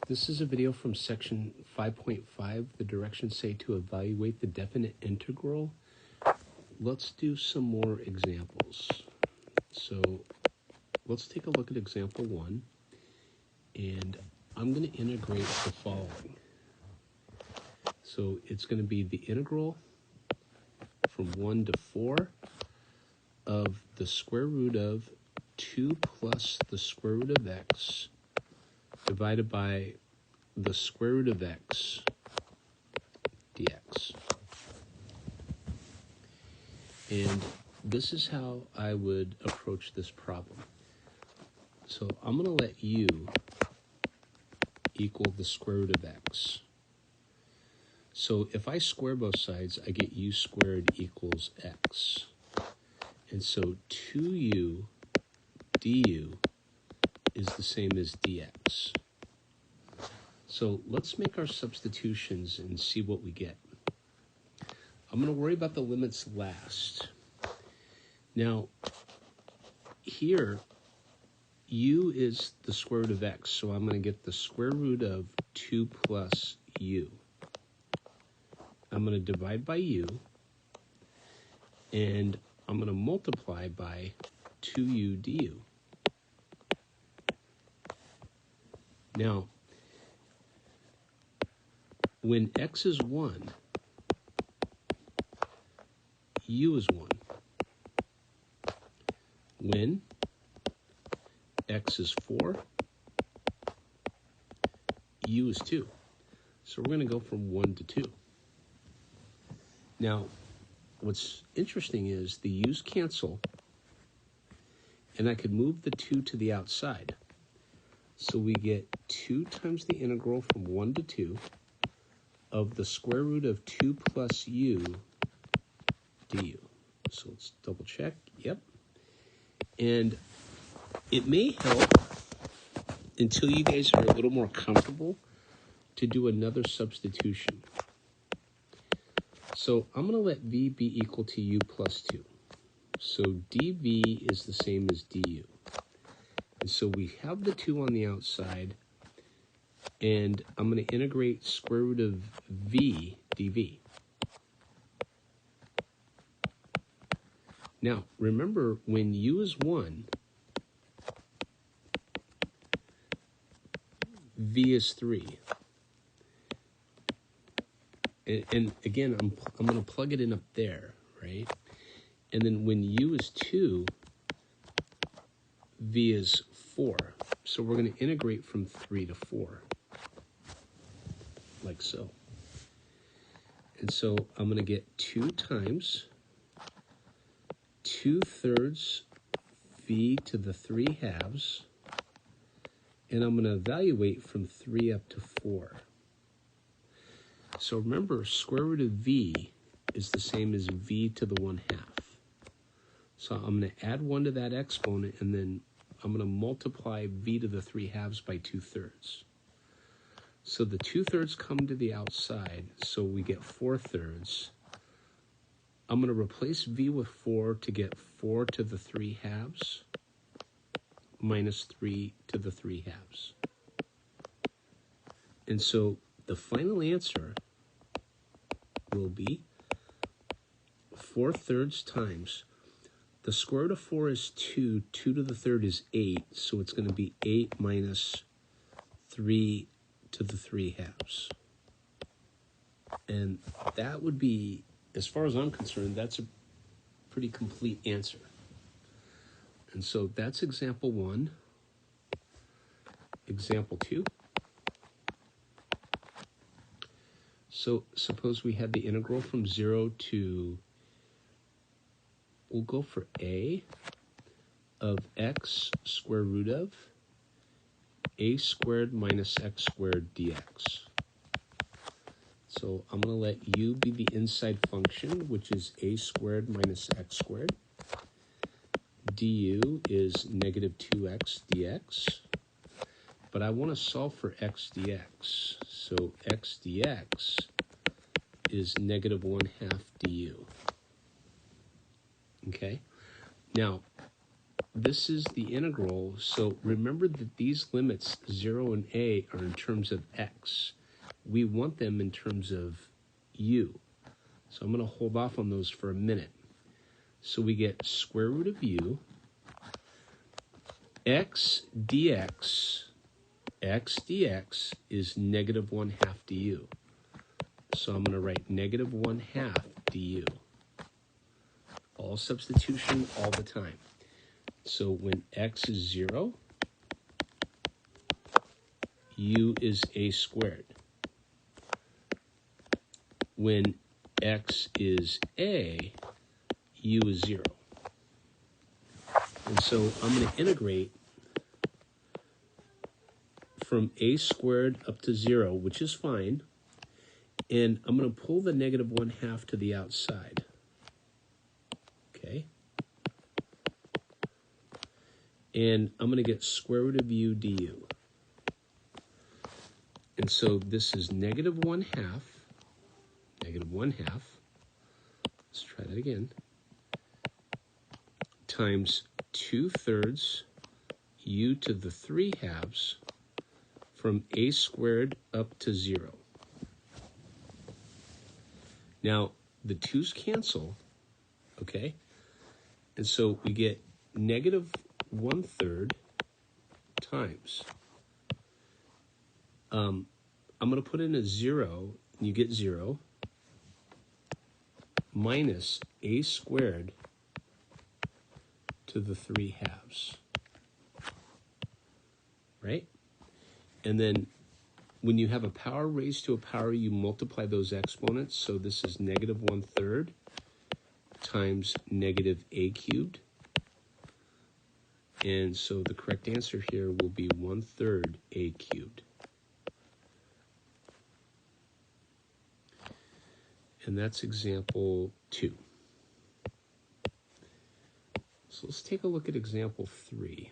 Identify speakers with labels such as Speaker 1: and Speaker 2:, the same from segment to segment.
Speaker 1: This is a video from section 5.5. The directions say to evaluate the definite integral. Let's do some more examples. So let's take a look at example 1, and I'm going to integrate the following. So it's going to be the integral from 1 to 4 of the square root of 2 plus the square root of x divided by the square root of x dx. And this is how I would approach this problem. So I'm going to let u equal the square root of x. So if I square both sides, I get u squared equals x. And so 2u du is the same as dx. So let's make our substitutions and see what we get. I'm going to worry about the limits last. Now, here, u is the square root of x, so I'm going to get the square root of 2 plus u. I'm going to divide by u, and I'm going to multiply by 2u du. Now, when x is 1, u is 1. When x is 4, u is 2. So we're going to go from 1 to 2. Now, what's interesting is the u's cancel, and I could move the 2 to the outside. So we get 2 times the integral from 1 to 2 of the square root of 2 plus u du. So let's double check. Yep. And it may help until you guys are a little more comfortable to do another substitution. So I'm going to let v be equal to u plus 2. So dv is the same as du. And so we have the 2 on the outside, and I'm going to integrate square root of v dv. Now, remember, when u is 1, v is 3. And again, I'm going to plug it in up there, right? And then when u is 2, v is 4. So we're going to integrate from 3 to 4, like so. And so I'm going to get 2 times 2/3 v to the 3 halves, and I'm going to evaluate from 3 up to 4. So remember, square root of v is the same as v to the 1/2. So I'm going to add 1 to that exponent, and then I'm going to multiply v to the 3 halves by 2/3. So the 2/3 come to the outside, so we get 4/3. I'm going to replace v with 4 to get 4 to the 3 halves minus 3 to the 3 halves. And so the final answer will be 4/3 times the square root of 4 is 2, 2 to the 3rd is 8, so it's going to be 8 minus 3 to the 3 halves. And that would be, as far as I'm concerned, that's a pretty complete answer. And so that's example 1. Example 2. So suppose we had the integral from 0 to, we'll go for a of x square root of a squared minus x squared dx. So I'm going to let u be the inside function, which is a squared minus x squared. Du is negative 2x dx. But I want to solve for x dx. So x dx is negative 1/2 du. Okay? Now, this is the integral. So remember that these limits, 0 and a, are in terms of x. We want them in terms of u. So I'm going to hold off on those for a minute. So we get square root of u, x dx is negative 1/2 du. So I'm going to write negative 1/2 du. All substitution all the time. So when x is 0, u is a squared. When x is a, u is 0. And so I'm going to integrate from a squared up to 0, which is fine. And I'm going to pull the negative 1/2 to the outside. Okay? And I'm going to get square root of u du. And so this is negative 1/2, let's try that again, times 2/3 u to the 3/2 from a squared up to 0. Now, the 2's cancel, okay? And so we get negative 1/3 times. I'm going to put in a 0, and you get 0, minus a squared to the 3/2. Right? And then when you have a power raised to a power, you multiply those exponents. So this is negative 1/3 times negative a cubed. And so the correct answer here will be 1/3 a cubed. And that's example 2. So let's take a look at example 3.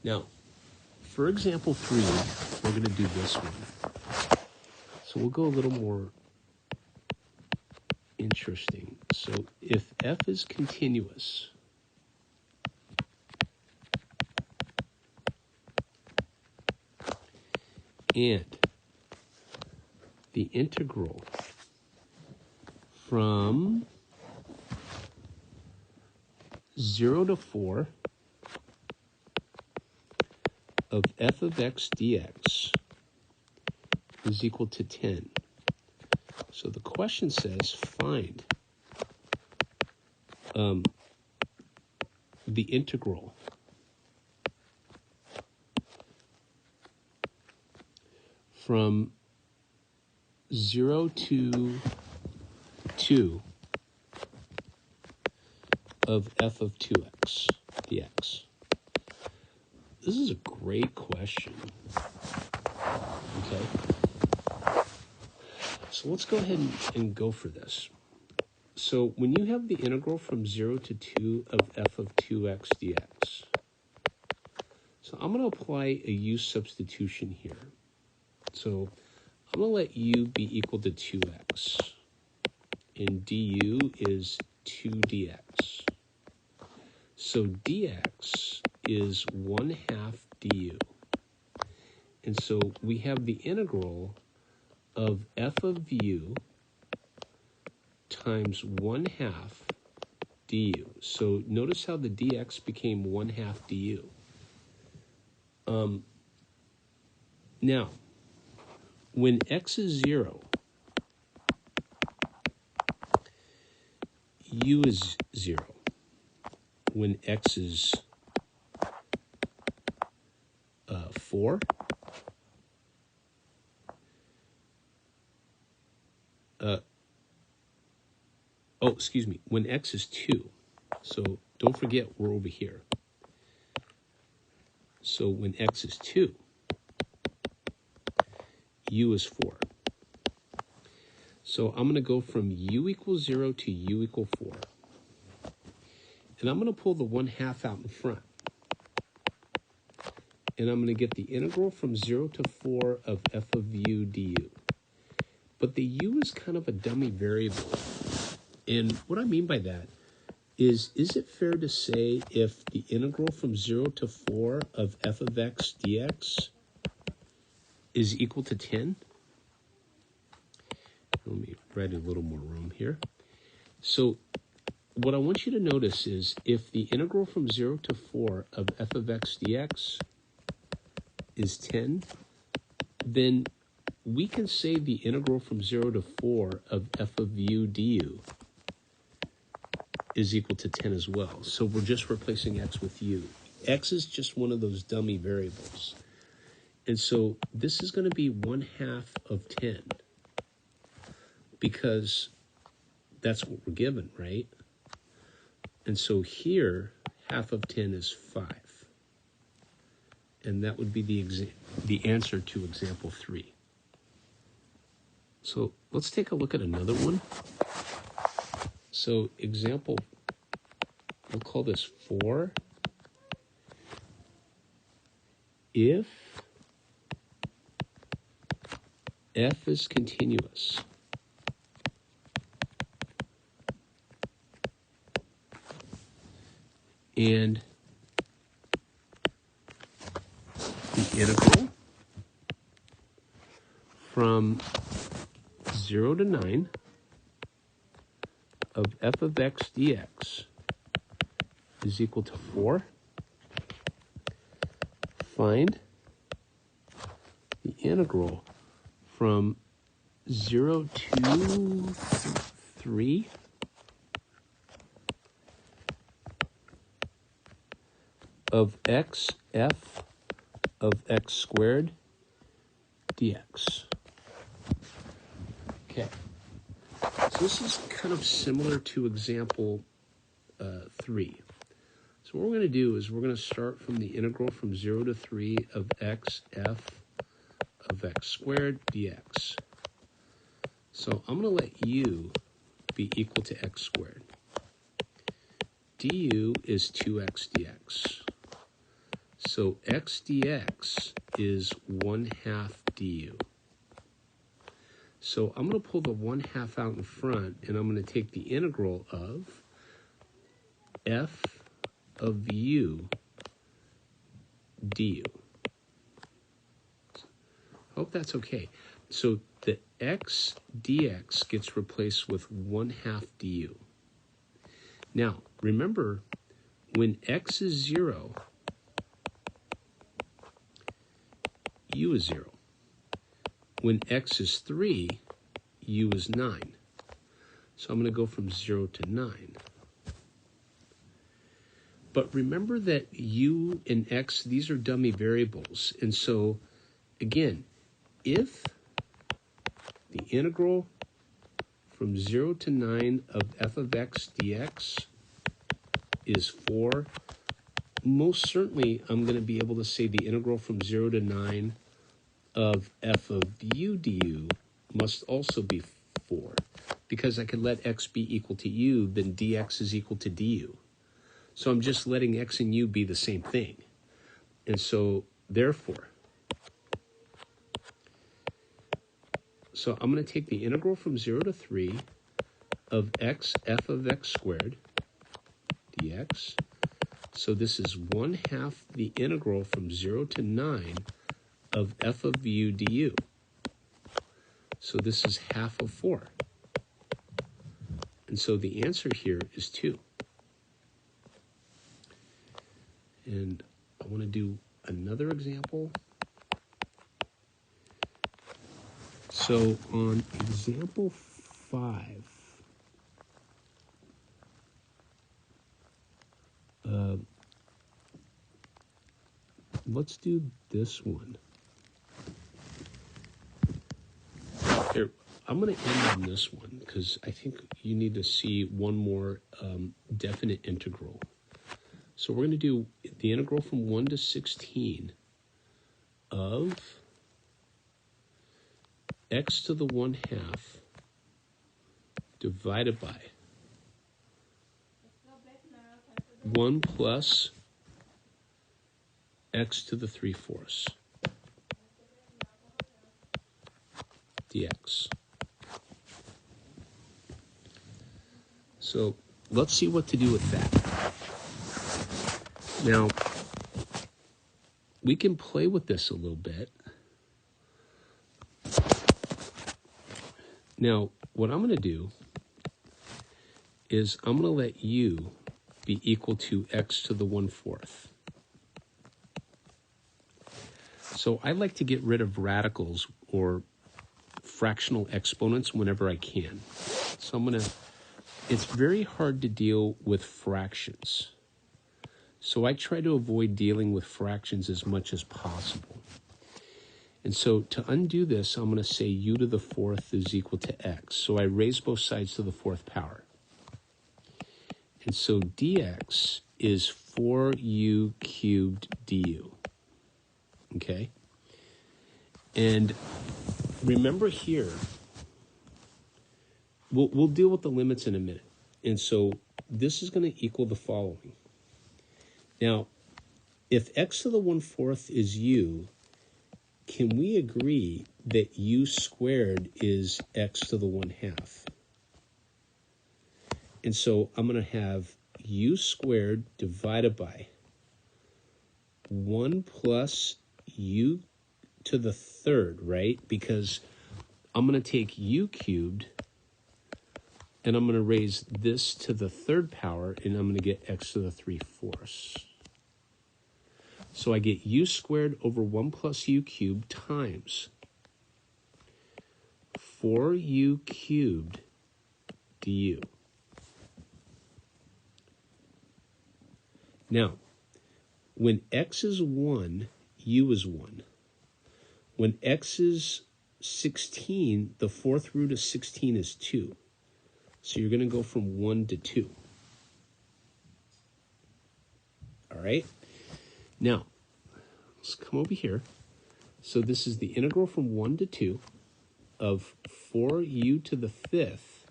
Speaker 1: Now, for example 3, we're going to do this one. So we'll go a little more interesting. So if f is continuous, and the integral from 0 to 4 of f of x dx is equal to 10. So the question says find the integral from 0 to 2 of f of 2x dx. This is a great question. Okay. So let's go ahead and go for this. So when you have the integral from 0 to 2 of f of 2x dx, so I'm going to apply a U-substitution here. So I'm going to let u be equal to 2x, and du is 2 dx. So dx is 1/2 du. And so we have the integral of f of u times 1/2 du. So notice how the dx became 1/2 du. Now, when x is 0, u is 0. When x is 4, when x is 2. So don't forget we're over here. So when x is 2, u is 4. So I'm going to go from u equals 0 to u equal 4. And I'm going to pull the 1/2 out in front. And I'm going to get the integral from 0 to 4 of f of u du. But the u is kind of a dummy variable. And what I mean by that is it fair to say if the integral from 0 to 4 of f of x dx is equal to 10? Let me write a little more room here. So what I want you to notice is if the integral from 0 to 4 of f of x dx is 10, then we can say the integral from 0 to 4 of f of u du is equal to 10 as well. So we're just replacing x with u. X is just one of those dummy variables. And so this is going to be 1/2 of 10 because that's what we're given, right? And so here, 1/2 of 10 is 5. And that would be the answer to example 3. So let's take a look at another one. So example, we'll call this 4. If f is continuous, and the integral from 0 to 9 of f of x dx is equal to 4, find the integral from 0 to 3 of x f of x squared dx. Okay, so this is kind of similar to example 3. So what we're going to do is we're going to start from the integral from 0 to 3 of x f of x squared dx. So I'm going to let u be equal to x squared. du is 2x dx. So x dx is 1/2 du. So I'm going to pull the 1/2 out in front, and I'm going to take the integral of f of u du. Hope that's okay. So the x dx gets replaced with 1/2 du. Now, remember, when x is 0, u is 0. When x is 3, u is 9. So I'm going to go from 0 to 9. But remember that u and x, these are dummy variables. And so, again, if the integral from 0 to 9 of f of x dx is 4, most certainly I'm going to be able to say the integral from 0 to 9 of f of u du must also be 4. Because I could let x be equal to u, then dx is equal to du. So I'm just letting x and u be the same thing. And so, therefore, so I'm going to take the integral from 0 to 3 of x f of x squared dx. So this is 1/2 the integral from 0 to 9 of f of u du. So this is 1/2 of 4. And so the answer here is 2. And I want to do another example. So on example 5, let's do this one. Here, I'm going to end on this one because I think you need to see one more definite integral. So we're going to do the integral from 1 to 16 of x to the 1/2 divided by 1 plus x to the 3/4 dx. So let's see what to do with that. Now, we can play with this a little bit. Now, what I'm going to do is I'm going to let u be equal to x to the 1/4. So I like to get rid of radicals or fractional exponents whenever I can. So it's very hard to deal with fractions. So I try to avoid dealing with fractions as much as possible. And so to undo this, I'm going to say u to the 4th is equal to x. So I raise both sides to the 4th power. And so dx is 4u cubed du. Okay? And remember here, we'll deal with the limits in a minute. And so this is going to equal the following. Now, if x to the 1/4 is u, can we agree that u squared is x to the 1/2? And so I'm going to have u squared divided by 1 plus u to the 3rd, right? Because I'm going to take u cubed and I'm going to raise this to the 3rd power, and I'm going to get x to the 3/4. So I get u squared over 1 plus u cubed times 4u cubed du. Now, when x is 1, u is 1. When x is 16, the 4th root of 16 is 2. So you're going to go from 1 to 2. All right? Now, let's come over here. So this is the integral from 1 to 2 of 4u to the 5th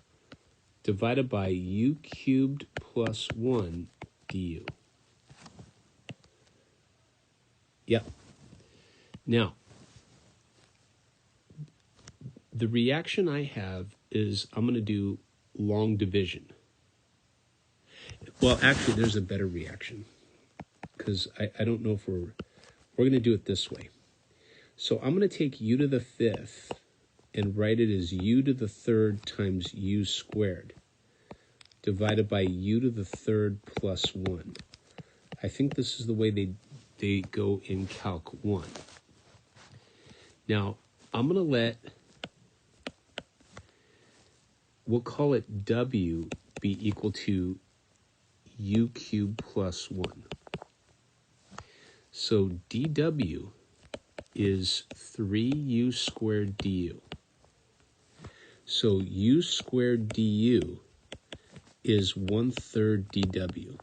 Speaker 1: divided by u cubed plus 1 du. Yep. Now, the reaction I have is I'm going to do long division. Well, actually, there's a better reaction, because I don't know if we're going to do it this way. So I'm going to take u to the 5th and write it as u to the 3rd times u squared divided by u to the 3rd plus 1. I think this is the way they go in Calc 1. Now, I'm going to we'll call it w be equal to u cubed plus 1. So dw is 3u squared du. So u squared du is 1/3 dw.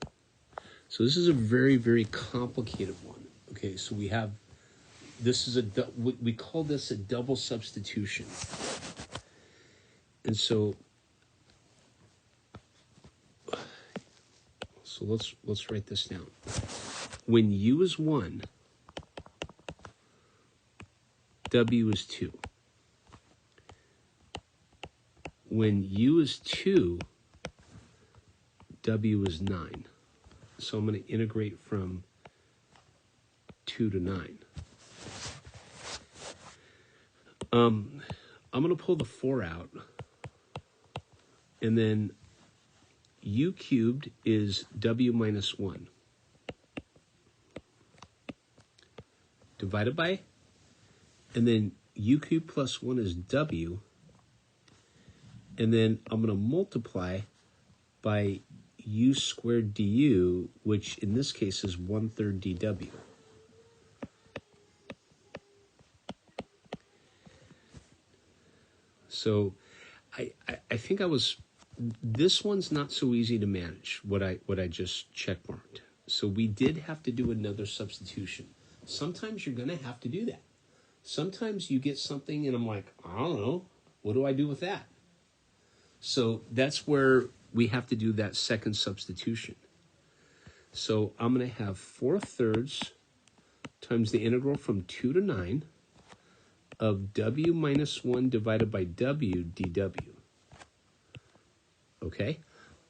Speaker 1: So this is a very, very complicated one. Okay, so we have, we call this a double substitution. And so let's write this down. When u is 1, w is 2. When u is 2, w is 9. So I'm going to integrate from 2 to 9. I'm going to pull the 4 out, and then u cubed is w minus 1 divided by, and then u cubed plus 1 is w, and then I'm going to multiply by u squared du, which in this case is 1/3 dw. So I think this one's not so easy to manage, what I just checkmarked. So we did have to do another substitution. Sometimes you're going to have to do that. Sometimes you get something and I'm like, I don't know, what do I do with that? So that's where we have to do that second substitution. So I'm going to have 4/3 times the integral from 2 to 9 of w minus 1 divided by w dw. Okay?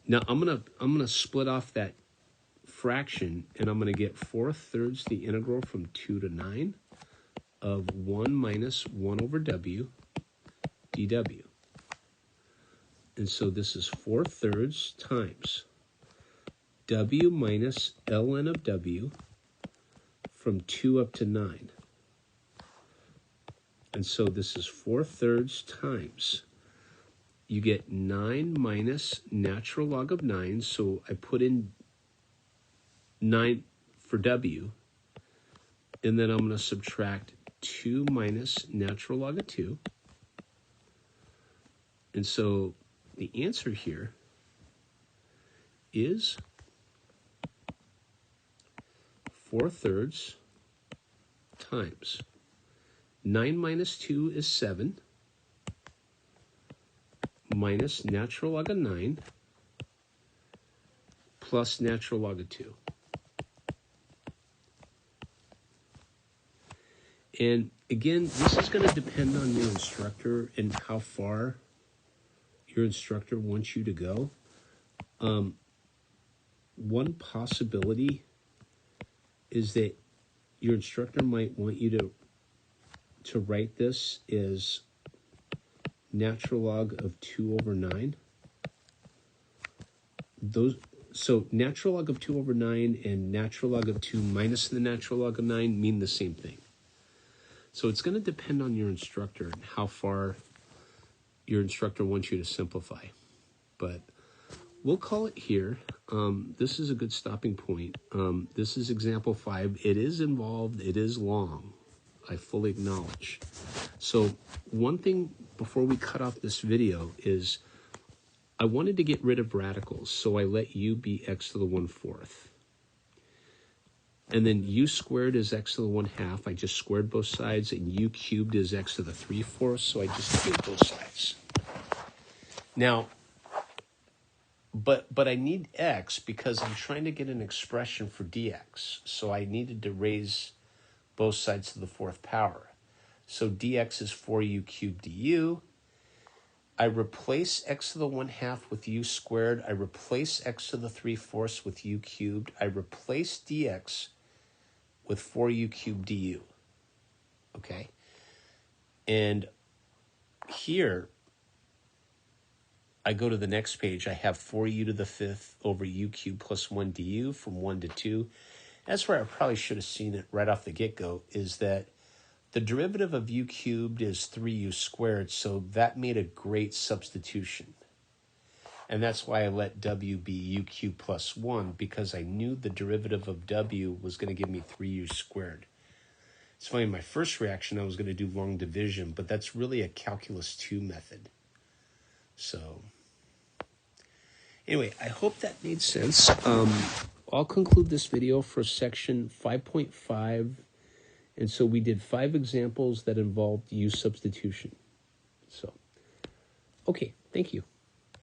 Speaker 1: Now I'm gonna split off that fraction, and I'm gonna get 4/3 the integral from 2 to 9 of 1 minus 1 over w dw. And so this is 4/3 times w minus ln of w from 2 up to 9. And so this is 4/3 times, you get 9 minus natural log of 9, so I put in 9 for w, and then I'm going to subtract 2 minus natural log of 2. And so the answer here is 4/3 times 9 minus 2 is 7, minus natural log of 9 plus natural log of 2. And again, this is going to depend on your instructor and how far your instructor wants you to go. One possibility is that your instructor might want you to write this as natural log of 2 over 9. So natural log of 2 over 9 and natural log of 2 minus the natural log of 9 mean the same thing. So it's going to depend on your instructor and how far your instructor wants you to simplify. But we'll call it here. This is a good stopping point. This is example 5. It is involved. It is long. I fully acknowledge. So one thing before we cut off this video is I wanted to get rid of radicals, so I let u be x to the 1/4. And then u squared is x to the 1/2. I just squared both sides, and u cubed is x to the 3/4, so I just cubed both sides. Now, but I need x because I'm trying to get an expression for dx, so I needed to raise both sides to the 4th power. So dx is 4u cubed du. I replace x to the 1/2 with u squared. I replace x to the 3/4 with u cubed. I replace dx with 4u cubed du. Okay? And here, I go to the next page. I have 4u to the 5th over u cubed plus 1 du from 1 to 2. That's where I probably should have seen it right off the get-go, is that the derivative of u cubed is 3u squared, so that made a great substitution. And that's why I let w be u cubed plus 1, because I knew the derivative of w was going to give me 3u squared. It's funny, my first reaction, I was going to do long division, but that's really a calculus 2 method. So, anyway, I hope that made sense. I'll conclude this video for section 5.5. And so we did 5 examples that involved U-substitution. So, okay, thank you.